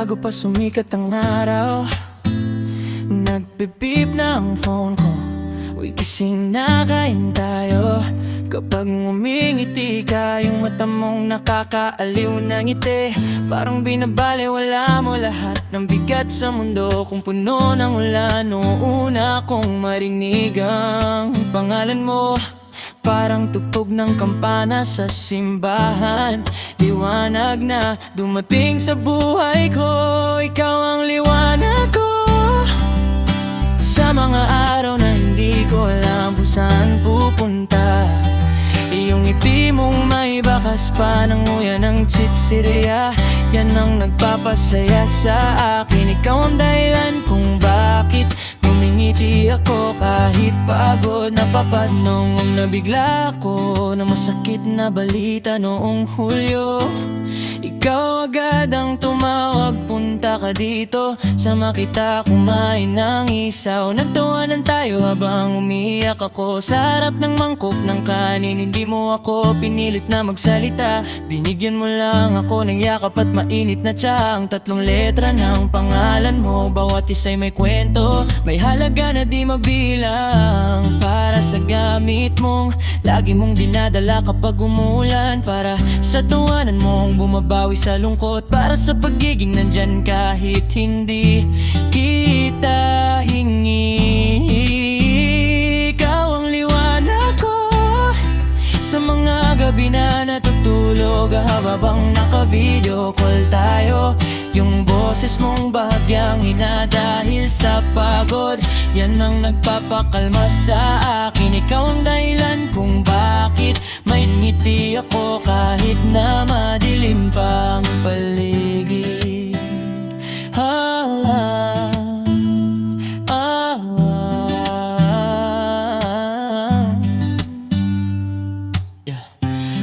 Bago pa sumikat ang araw, nagpipip na ang phone ko. Uy, gising na, kain tayo. Kapag ngumingiti ka, yung mata mong nakakaaliw na ngiti. Parang binabaliwala mo lahat ng bigat sa mundo. Kung puno ng ulan, noong kong marinig ang pangalan mo. Parang tugtog ng kampana sa simbahan. Liwanag na dumating sa buhay ko. Ikaw ang liwanag ko sa mga araw na hindi ko alam kung saan pupunta. Iyong ngiti mong may bakas pa ng nguya ng chichirya, yan ang nagpapasaya sa akin. Ikaw ang dahilan kung bakit ngumingiti ako kahit pagod. Napapanong nabigla ako na masakit na balita noong Hulyo. Ikaw agad ang tumawag, punta ka dito. Sama kita kumain ng isaw. Nagtawanan tayo habang umiyak ako sa harap ng mangkok ng kanin. Hindi mo ako pinilit na magsalita, binigyan mo lang ako ng yakap at mainit na tsa. Ang 3 letra ng pangalan mo, bawat isa'y may kwento, may halaga na di mabilang. Para sa gamit mong lagi mong dinadala kapag umulan, para sa tuwanan mong bumabawi sa lungkot, para sa pagiging nandyan kahit hindi kita hingi. Ikaw ang liwanag ko sa mga gabi na natutulog, habang naka-video call tayo. Yung boses mong bahagyang hina dahil sa pagod, yan ang nagpapakalma sa akin. Ikaw ang dahilan kung bakit may ngiti ako kahit na madilim pa ang paligid.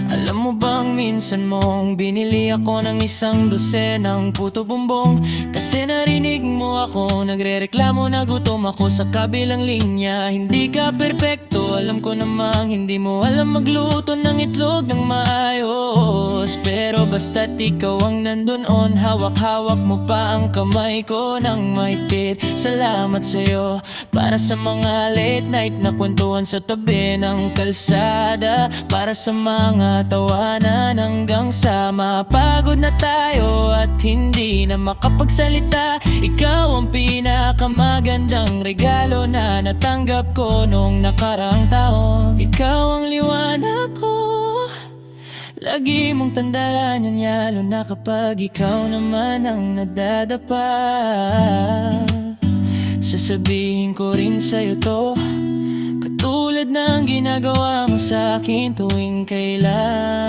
Alam mo bang minsan mong binili ako ng 1 dosenang puto bumbong, kasi narinig mo ako nagrereklamo na gutom ako sa kabilang linya. Hindi ka perpekto, alam ko namang hindi mo alam magluto ng itlog ng maayos, pero basta't ikaw ang nandun on, hawak-hawak mo pa ang kamay ko ng mahigpit. Salamat sa'yo para sa mga late night na kwentuhan sa tabi ng kalsada, para sa mga tawanan hanggang sa mapagod na tayo at hindi na makapagsalita. Ikaw ang pinakamagandang regalo na natanggap ko nung nakaraang taon. Ikaw ang liwanag ko, lagi mong tandaan yan, lalo na kapag ikaw naman ang nadadapa. Sasabihin ko rin sa'yo to, katulad ng ginagawa mo sa'kin tuwing kailan.